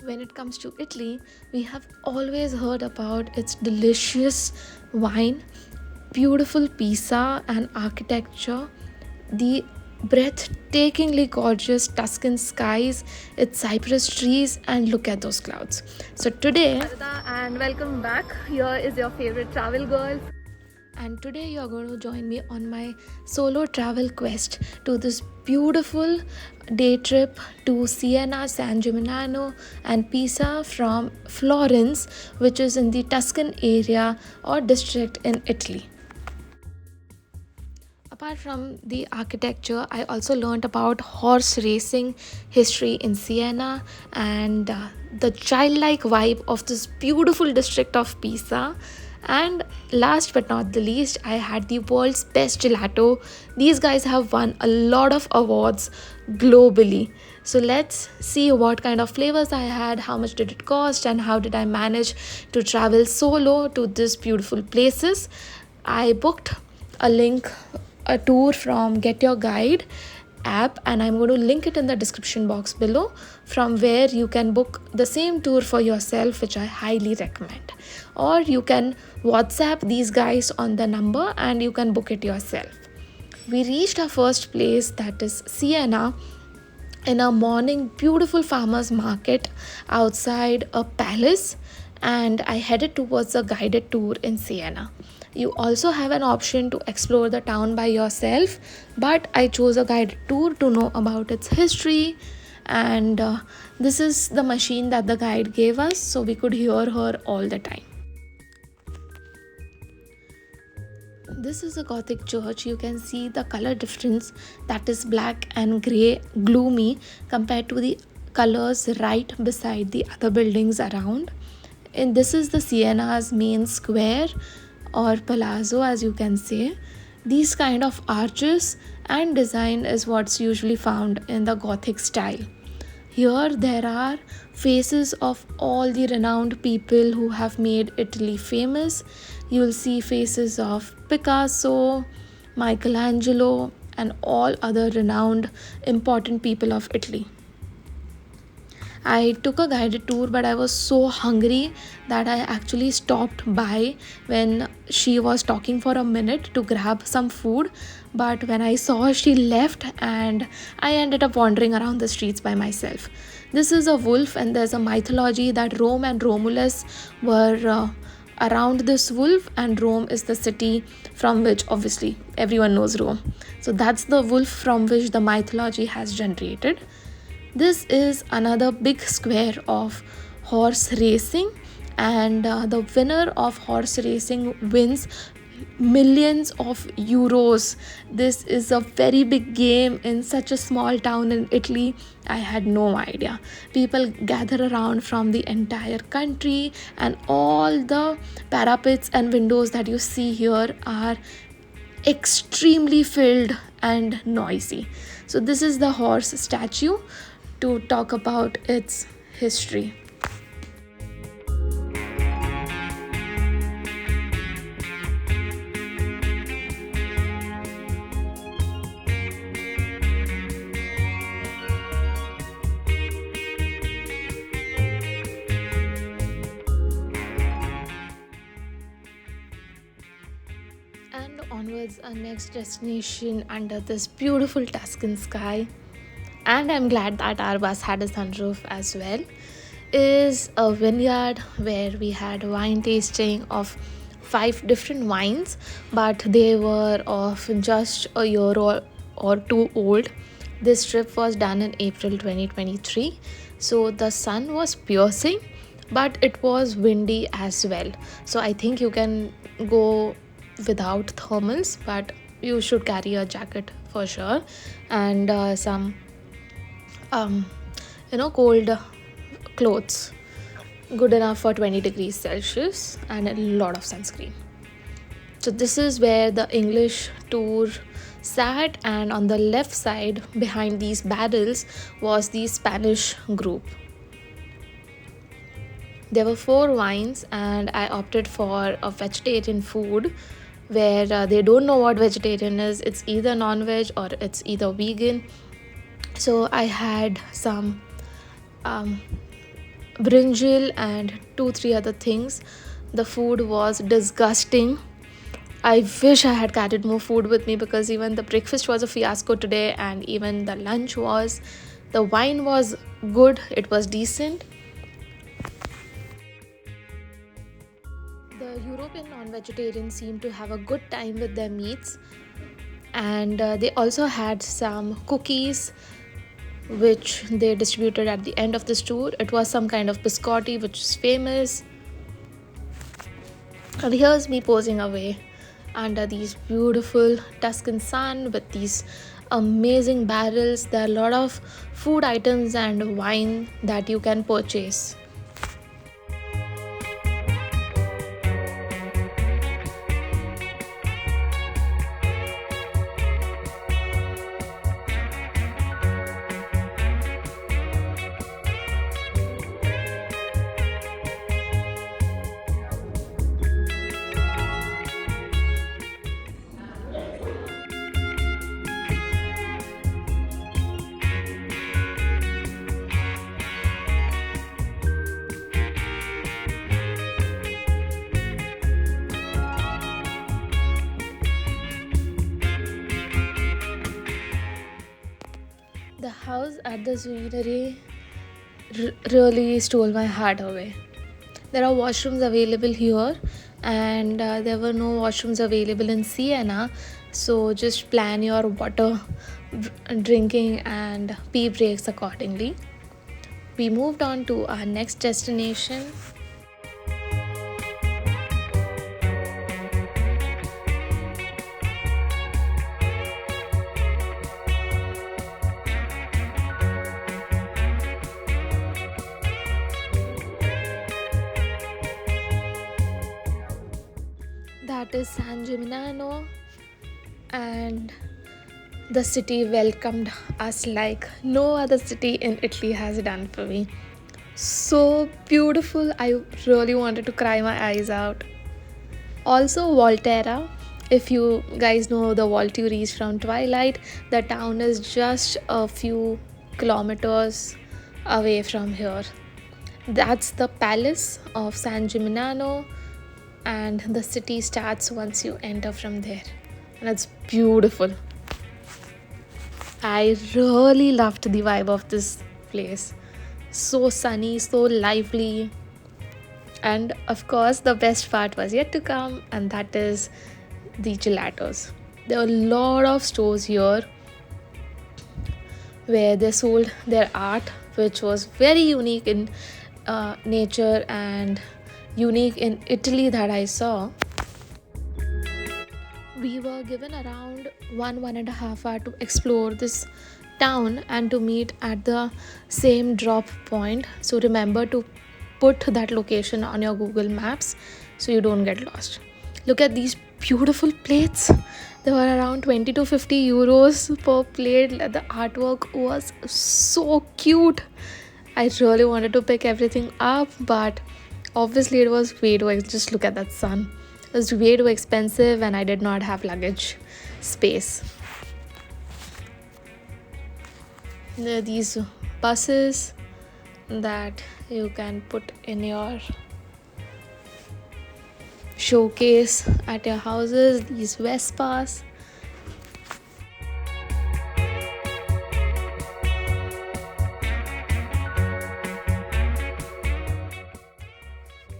When it comes to Italy, we have always heard about its delicious wine, beautiful Pisa and architecture, the breathtakingly gorgeous Tuscan skies, its cypress trees, and look at those clouds. So today, And welcome back. Here is your favorite travel girl. and today you are going to join me on my solo travel quest to this beautiful day trip to Siena, San Gimignano, and Pisa from Florence, which is in the Tuscan area or district in Italy. Apart from the architecture, I also learned about horse racing history in Siena and the childlike vibe of this beautiful district of Pisa. And last but not the least, I had the world's best gelato. These guys have won a lot of awards globally. So let's see what kind of flavors I had, how much did it cost, and how did I manage to travel solo to these beautiful places. I booked a tour from Get Your Guide app, and I'm going to link it in the description box below, from where you can book the same tour for yourself, which I highly recommend. Or you can WhatsApp these guys on the number and you can book it yourself. We reached our first place, that is Siena, in a morning beautiful farmers market outside a palace, and I headed towards a guided tour in Siena. You also have an option to explore the town by yourself, but I chose a guided tour to know about its history. And this is the machine that the guide gave us, so we could hear her all the time. This is a Gothic church. You can see the color difference, that is black and grey, gloomy compared to the colors right beside the other buildings around. And this is the Siena's main square or palazzo, as you can say. These kind of arches and design is what's usually found in the Gothic style. Here there are faces of all the renowned people who have made Italy famous. You'll see faces of Picasso, Michelangelo, and all other renowned important people of Italy. I took a guided tour, but I was so hungry that I actually stopped by when she was talking for a minute to grab some food. But when I saw, she left, and I ended up wandering around the streets by myself. This is a wolf, and there's a mythology that Rome and Romulus were around this wolf, and Rome is the city from which obviously everyone knows Rome. So that's the wolf from which the mythology has generated. This is another big square of horse racing, and the winner of horse racing wins millions of euros. This is a very big game in such a small town in Italy. I had no idea. People gather around from the entire country, and all the parapets and windows that you see here are extremely filled and noisy. So this is the horse statue to talk about its history. And onwards, our next destination under this beautiful Tuscan sky, and I'm glad that our bus had a sunroof as well, is a vineyard where we had wine tasting of 5 different wines, but they were of just a year or two old. This trip was done in April 2023, so the sun was piercing, but it was windy as well. So I think you can go without thermals, but you should carry a jacket for sure, and some cold clothes good enough for 20 degrees Celsius, and a lot of sunscreen. So this is where the English tour sat, and on the left side behind these barrels was the Spanish group. There were 4 wines, and I opted for a vegetarian food where they don't know what vegetarian is. It's either non-veg or it's either vegan. So I had some brinjal and 2 3 other things. The food was disgusting. I wish I had carried more food with me because even the breakfast was a fiasco today, and even the lunch was. The wine was good, it was decent. The European non vegetarians seem to have a good time with their meats, and they also had some cookies which they distributed at the end of this tour. It was some kind of biscotti which is famous. And here's me posing away under these beautiful Tuscan sun with these amazing barrels. There are a lot of food items and wine that you can purchase. The house at the Scenery really stole my heart away. There are washrooms available here, and there were no washrooms available in Siena, so just plan your water drinking and pee breaks accordingly. We moved on to our next destination. That is San Gimignano, and the city welcomed us like no other city in Italy has done for me. So beautiful, I really wanted to cry my eyes out. Also, Volterra. If you guys know the Volturi's from Twilight, the town is just a few kilometers away from here. That's the palace of San Gimignano, and the city starts once you enter from there. And it's beautiful. I really loved the vibe of this place. So sunny, so lively. And of course, the best part was yet to come, and that is the gelatos. There are a lot of stores here where they sold their art, which was very unique in nature and unique in Italy that I saw. We were given around 1.5 hours to explore this town and to meet at the same drop point. So remember to put that location on your Google Maps so you don't get lost. Look at these beautiful plates. They were around 20 to 50 euros per plate. The artwork was so cute. I really wanted to pick everything up, but obviously it was way too just look at that sun. It was way too expensive and I did not have luggage space. There are these buses that you can put in your showcase at your houses, these Vespas.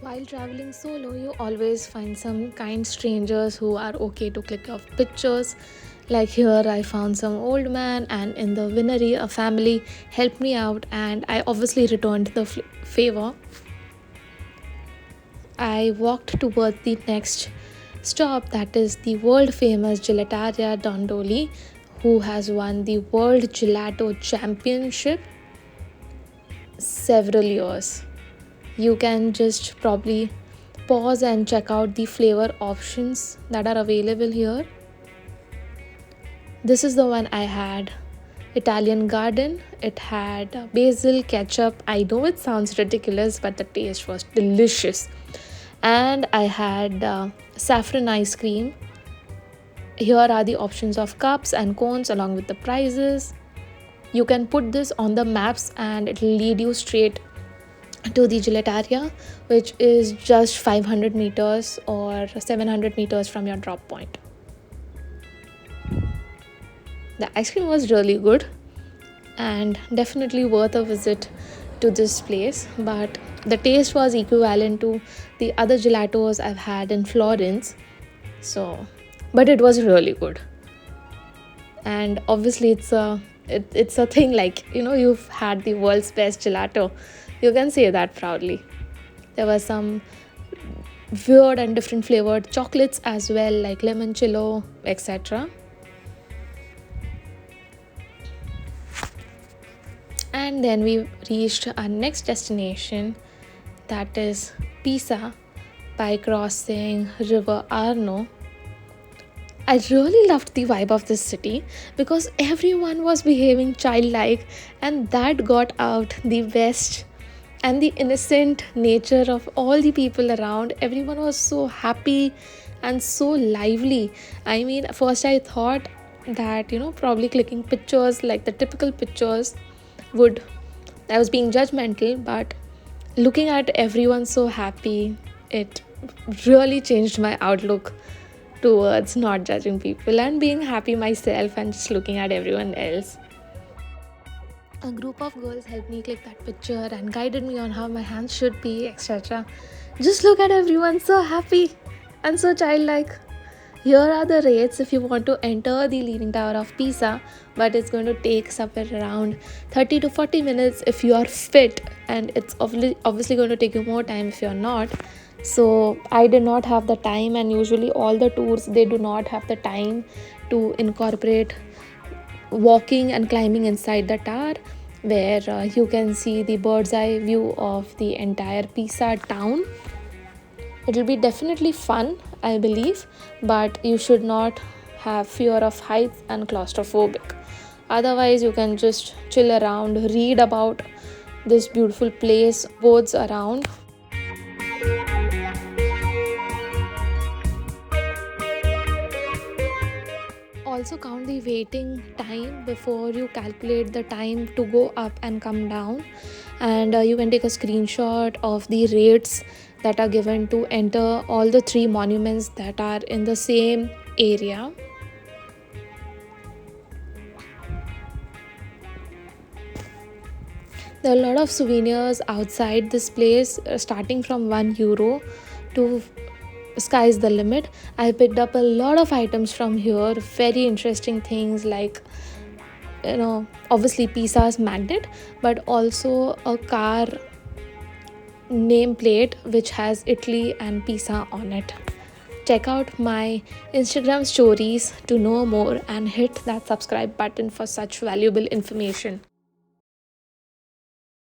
While traveling solo, you always find some kind strangers who are okay to click your pictures. Like here, I found some old man, and in the winery, a family helped me out, and I obviously returned the favor. I walked towards the next stop, that is the world famous Gelateria Dondoli, who has won the World Gelato Championship several years. You can just probably pause and check out the flavor options that are available here. This is the one I had. Italian garden. It had basil, ketchup. I know it sounds ridiculous, but the taste was delicious. And I had saffron ice cream. Here are the options of cups and cones along with the prices. You can put this on the maps and it will lead you straight to the gelataria, which is just 500 meters or 700 meters from your drop point. The ice cream was really good and definitely worth a visit to this place, but the taste was equivalent to the other gelatos I've had in Florence. So, but it was really good. And obviously it's a thing, like, you've had the world's best gelato, you can say that proudly. There were some weird and different flavored chocolates as well, like limoncello, etc. And then we reached our next destination, that is Pisa, by crossing river Arno. I really loved the vibe of this city because everyone was behaving childlike, and that got out the best and the innocent nature of all the people around. Everyone was so happy and so lively. I mean, first I thought that, probably clicking pictures like the typical pictures would, I was being judgmental, but looking at everyone so happy, it really changed my outlook towards not judging people and being happy myself and just looking at everyone else. A group of girls helped me click that picture and guided me on how my hands should be, etc. Just look at everyone so happy and so childlike. Here are the rates if you want to enter the Leaning Tower of Pisa, but it's going to take somewhere around 30 to 40 minutes if you are fit, and it's obviously going to take you more time if you're not. So I did not have the time, and usually all the tours, they do not have the time to incorporate walking and climbing inside the tower, where you can see the bird's eye view of the entire Pisa town. It'll be definitely fun, I believe, but you should not have fear of heights and claustrophobic. Otherwise, you can just chill around, read about this beautiful place, boards around. Also count the waiting time before you calculate the time to go up and come down, and you can take a screenshot of the rates that are given to enter all the three monuments that are in the same area. There are a lot of souvenirs outside this place, starting from €1 to sky's the limit. I picked up a lot of items from here, very interesting things like, obviously Pisa's magnet, but also a car nameplate which has Italy and Pisa on it. Check out my Instagram stories to know more and hit that subscribe button for such valuable information.